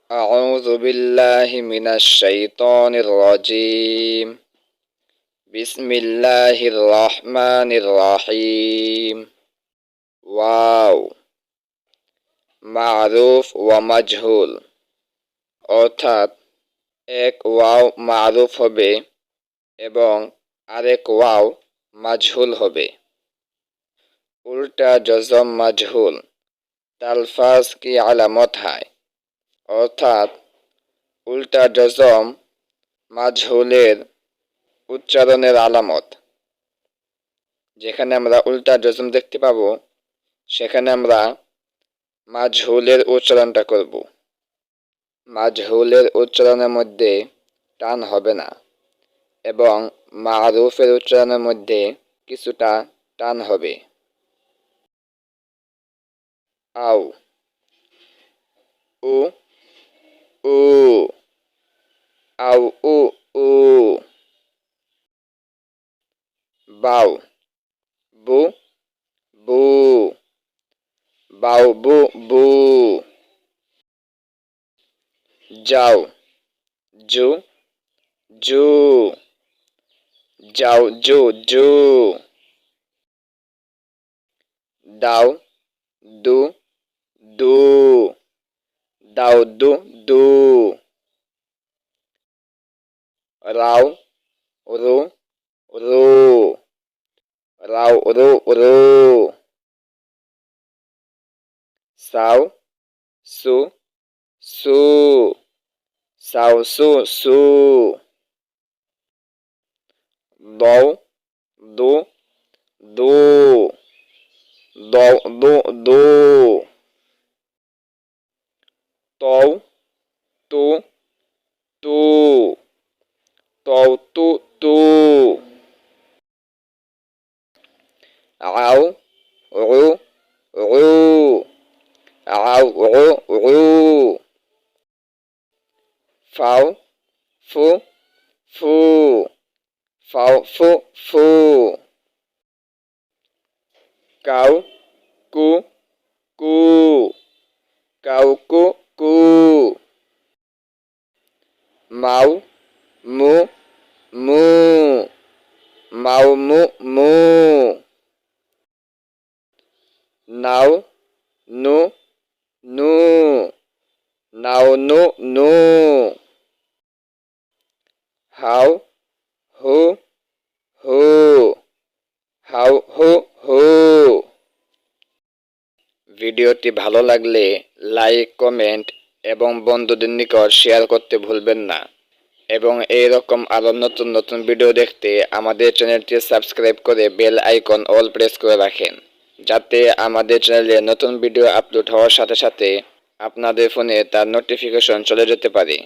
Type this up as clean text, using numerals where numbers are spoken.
أعوذ بالله من الشيطان الرجيم. بسم الله الرحمن الرحيم. Wow মারুফ ওয়া মাজহুল, অর্থাৎ এক ওয়াও মারুফ হবে এবং আরেক ওয়াও মাজহুল হবে। উল্টা জজম মাজহুল তালফাজ কি আলামত হয়, অর্থাৎ উল্টা জজম মাজহুলের উচ্চারণের আলামত। যেখানে আমরা উল্টা জজম দেখতে পাবো সেখানে আমরা মাজহুলের উচ্চারণটা করব। মাজহুলের উচ্চারণের মধ্যে টান হবে না এবং মারুফের উচ্চারণের মধ্যে কিছুটা টান হবে। আও, উ উ, আও উ উ। বাও, বু বু, বাও বু বু। যাও, জু জু, যাও জু জু। দাও, দু দু, দাও দু দু। রাও, রু রু, রাও রু রু। সাও, সু সু, সাও সু সু। দও, দু দু, দও দু দু। তও, তু তু, তও তু তু। আও, উ উ, আও উ উ। ফাও, ফু ফু, ফাও ফু ফু। কাউ, কু কু, কাউ কু কু। মাও, মু মু, মাও মু মু। নাও, নু নু, নাও নু নু। হাও, হু হু, হাও হু হু। ভিডিওটি ভালো লাগলে লাইক, কমেন্ট এবং বন্ধুদের নিকট শেয়ার করতে ভুলবেন না এবং এই রকম আরো নতুন নতুন ভিডিও দেখতে আমাদের চ্যানেলটি সাবস্ক্রাইব করে বেল আইকন অল প্রেস করে রাখেন, যাতে আমাদের চ্যানেলে নতুন ভিডিও আপলোড হওয়ার সাথে সাথে আপনাদের ফোনে তার নোটিফিকেশন চলে যেতে পারে।